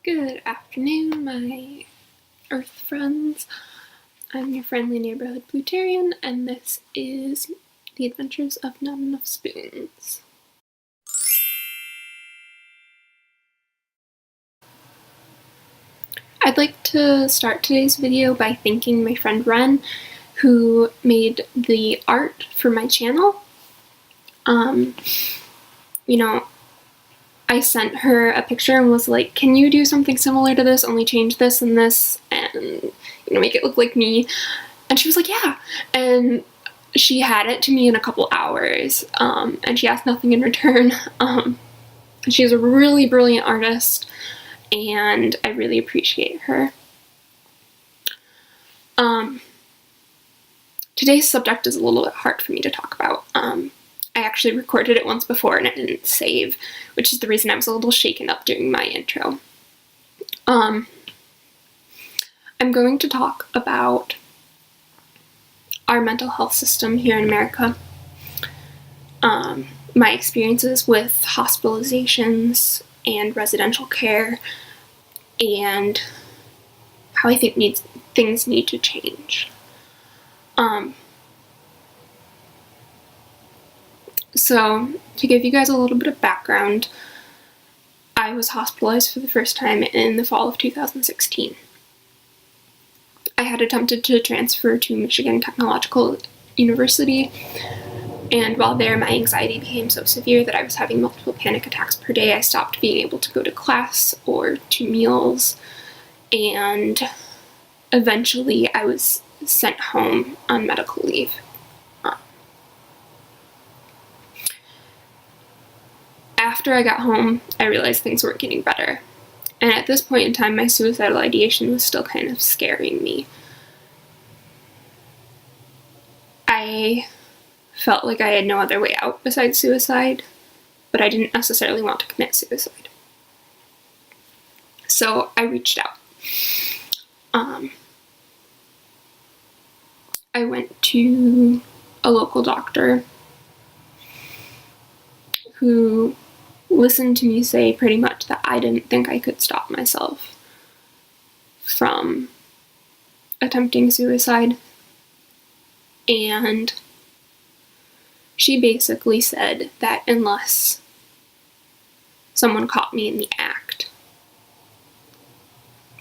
Good afternoon, my Earth friends. I'm your friendly neighborhood Plutarian, and this is The Adventures of Not Enough Spoons. I'd like to start today's video by thanking my friend Ren, who made the art for my channel. I sent her a picture and was like, can you do something similar to this, only change this and this, and make it look like me? And she was like, yeah. And she had it to me in a couple hours, and she asked nothing in return. She's a really brilliant artist, and I really appreciate her. Today's subject is a little bit hard for me to talk about. I actually recorded it once before and it didn't save, which is the reason I was a little shaken up during my intro. I'm going to talk about our mental health system here in America, my experiences with hospitalizations and residential care, and how I think things need to change. So, to give you guys a little bit of background, I was hospitalized for the first time in the fall of 2016. I had attempted to transfer to Michigan Technological University, and while there my anxiety became so severe that I was having multiple panic attacks per day. I stopped being able to go to class or to meals, and eventually I was sent home on medical leave. After I got home, I realized things weren't getting better. And at this point in time, my suicidal ideation was still kind of scaring me. I felt like I had no other way out besides suicide, but I didn't necessarily want to commit suicide. So I reached out. I went to a local doctor who listened to me say pretty much that I didn't think I could stop myself from attempting suicide. And she basically said that unless someone caught me in the act,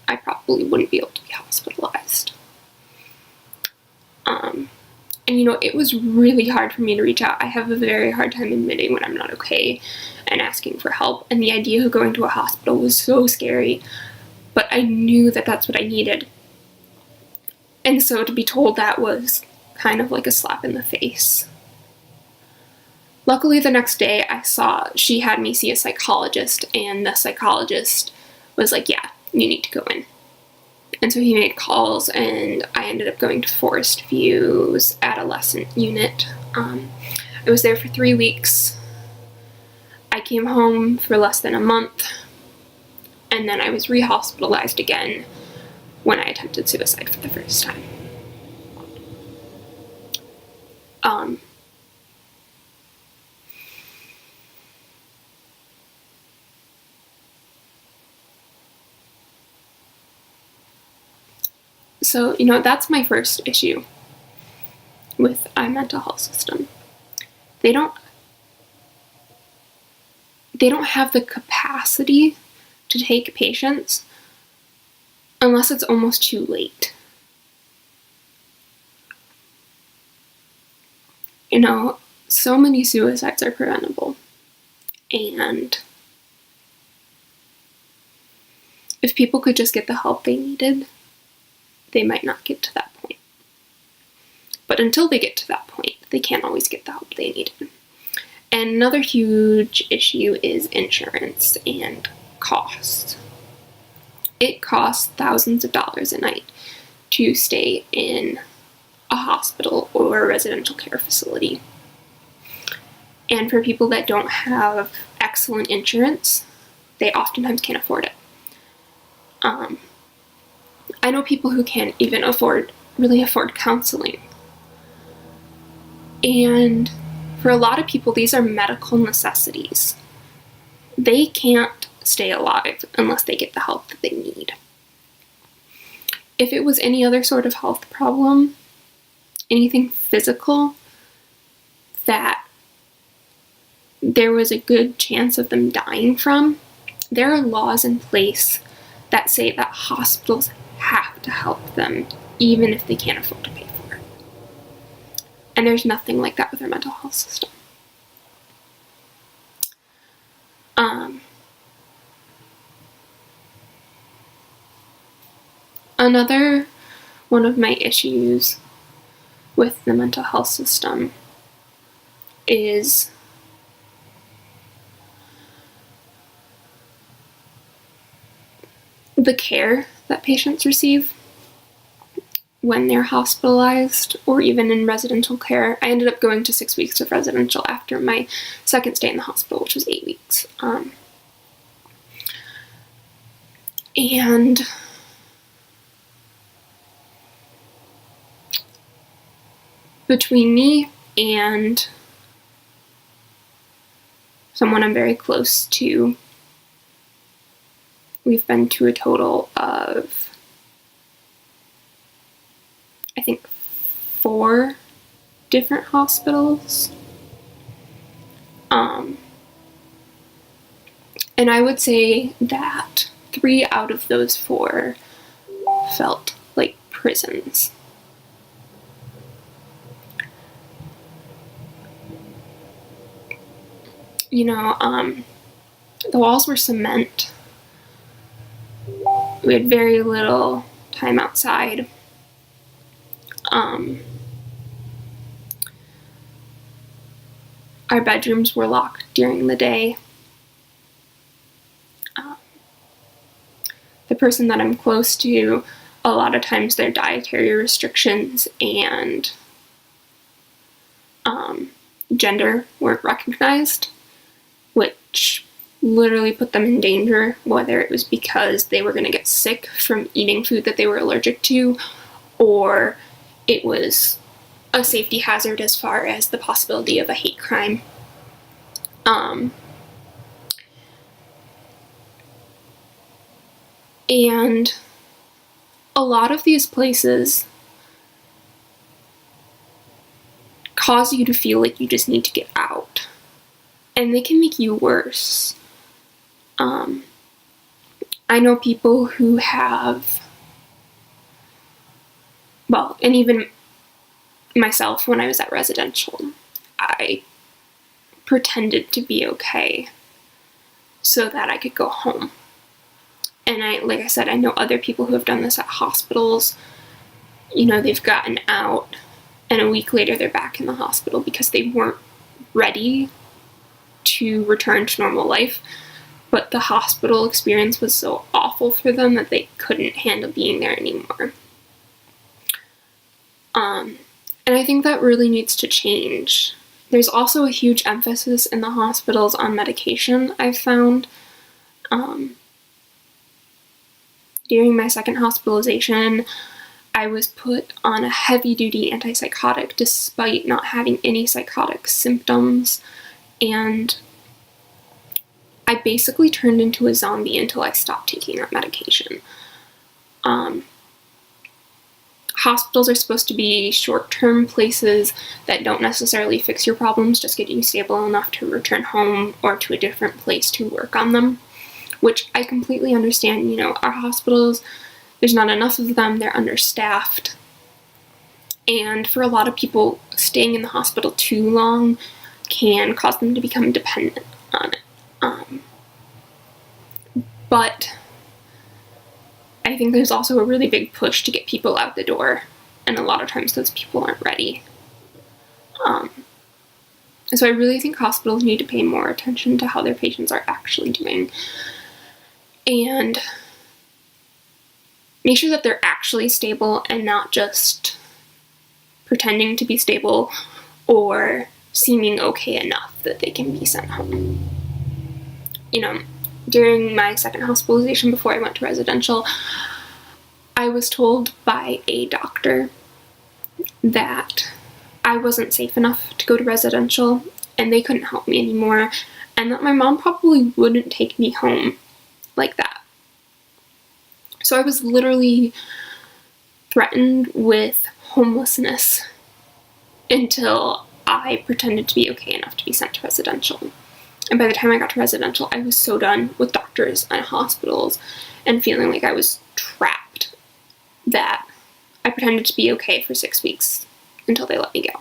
I probably wouldn't be able to be hospitalized. And it was really hard for me to reach out. I have a very hard time admitting when I'm not okay and asking for help, and the idea of going to a hospital was so scary, but I knew that that's what I needed. And so to be told that was kind of like a slap in the face. Luckily, the next day she had me see a psychologist, and the psychologist was like, yeah, you need to go in. And so he made calls, and I ended up going to Forest View's adolescent unit. I was there for 3 weeks. I came home for less than a month, and then I was re-hospitalized again when I attempted suicide for the first time. So, that's my first issue with our mental health system. They don't have the capacity to take patients unless it's almost too late. So many suicides are preventable, and if people could just get the help they needed, they might not get to that point. But until they get to that point, they can't always get the help they needed. And another huge issue is insurance and costs. It costs thousands of dollars a night to stay in a hospital or a residential care facility. And for people that don't have excellent insurance, they oftentimes can't afford it. I know people who can't even really afford counseling. And for a lot of people, these are medical necessities. They can't stay alive unless they get the help that they need. If it was any other sort of health problem, anything physical, that there was a good chance of them dying from, there are laws in place that say that hospitals have to help them, even if they can't afford to pay for it. And there's nothing like that with our mental health system. Another one of my issues with the mental health system is the care that patients receive when they're hospitalized or even in residential care. I ended up going to 6 weeks of residential after my second stay in the hospital, which was 8 weeks. And between me and someone I'm very close to, we've been to a total of, I think, 4 different hospitals. And I would say that 3 out of those 4 felt like prisons. You know, the walls were cement. We had very little time outside. Our bedrooms were locked during the day. The person that I'm close to, a lot of times their dietary restrictions and gender weren't recognized, which literally put them in danger, whether it was because they were going to get sick from eating food that they were allergic to, or it was a safety hazard as far as the possibility of a hate crime. And a lot of these places cause you to feel like you just need to get out, and they can make you worse. I know people who have, well, and even myself, when I was at residential, I pretended to be okay so that I could go home. And like I said, I know other people who have done this at hospitals. You know, they've gotten out, and a week later they're back in the hospital because they weren't ready to return to normal life. But the hospital experience was so awful for them that they couldn't handle being there anymore. And I think that really needs to change. There's also a huge emphasis in the hospitals on medication, I've found. During my second hospitalization, I was put on a heavy-duty antipsychotic despite not having any psychotic symptoms, and I basically turned into a zombie until I stopped taking that medication. Hospitals are supposed to be short-term places that don't necessarily fix your problems, just get you stable enough to return home or to a different place to work on them, which I completely understand. You know, our hospitals, there's not enough of them, they're understaffed, and for a lot of people, staying in the hospital too long can cause them to become dependent on it. But I think there's also a really big push to get people out the door, and a lot of times those people aren't ready. So I really think hospitals need to pay more attention to how their patients are actually doing, and make sure that they're actually stable and not just pretending to be stable or seeming okay enough that they can be sent home. You know, during my second hospitalization before I went to residential, I was told by a doctor that I wasn't safe enough to go to residential and they couldn't help me anymore, and that my mom probably wouldn't take me home like that. So I was literally threatened with homelessness until I pretended to be okay enough to be sent to residential. And by the time I got to residential, I was so done with doctors and hospitals and feeling like I was trapped that I pretended to be okay for 6 weeks until they let me go.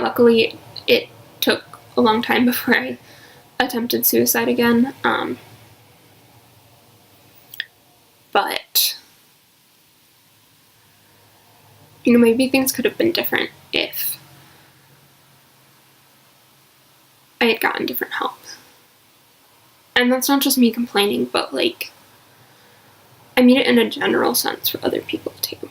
Luckily it took a long time before I attempted suicide again. But maybe things could have been different if I had gotten different help. And that's not just me complaining, but I mean it in a general sense for other people too.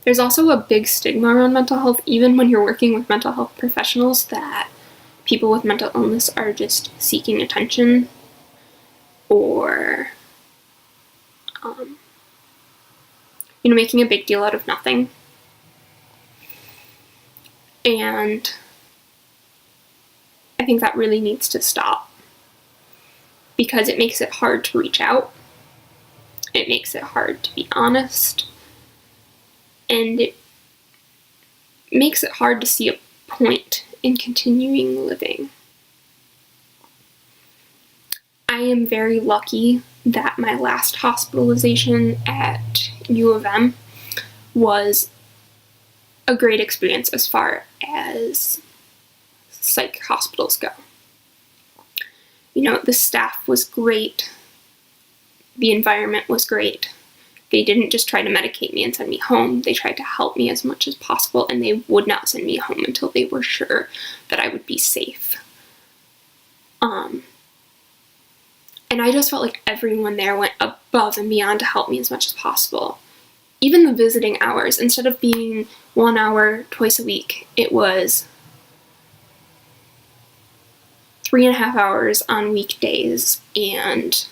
There's also a big stigma around mental health, even when you're working with mental health professionals, that people with mental illness are just seeking attention or, making a big deal out of nothing. And I think that really needs to stop, because it makes it hard to reach out. It makes it hard to be honest. And it makes it hard to see a point in continuing living. I am very lucky that my last hospitalization at U of M was a great experience as far as psych hospitals go. The staff was great. The environment was great. They didn't just try to medicate me and send me home. They tried to help me as much as possible, and they would not send me home until they were sure that I would be safe. And I just felt like everyone there went above and beyond to help me as much as possible. Even the visiting hours, instead of being 1 hour twice a week, it was 3.5 hours on weekdays and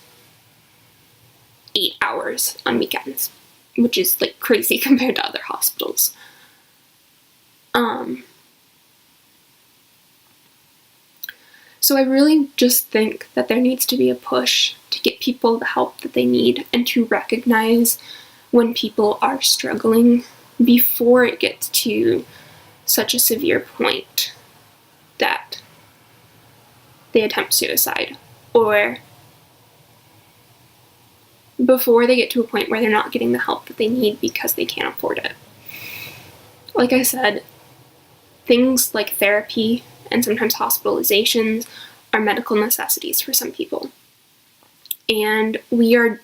8 hours on weekends, which is crazy compared to other hospitals. So I really just think that there needs to be a push to get people the help that they need and to recognize when people are struggling before it gets to such a severe point that they attempt suicide, or before they get to a point where they're not getting the help that they need because they can't afford it. Like I said, things like therapy and sometimes hospitalizations are medical necessities for some people. And we are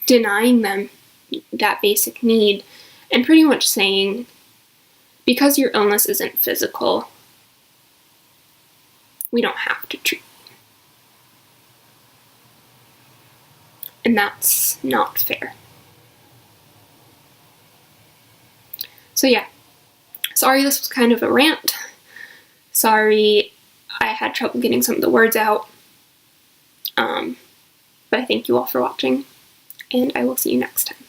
denying them that basic need and pretty much saying, because your illness isn't physical, we don't have to treat you. And that's not fair. So yeah, sorry this was kind of a rant. Sorry I had trouble getting some of the words out. But I thank you all for watching, and I will see you next time.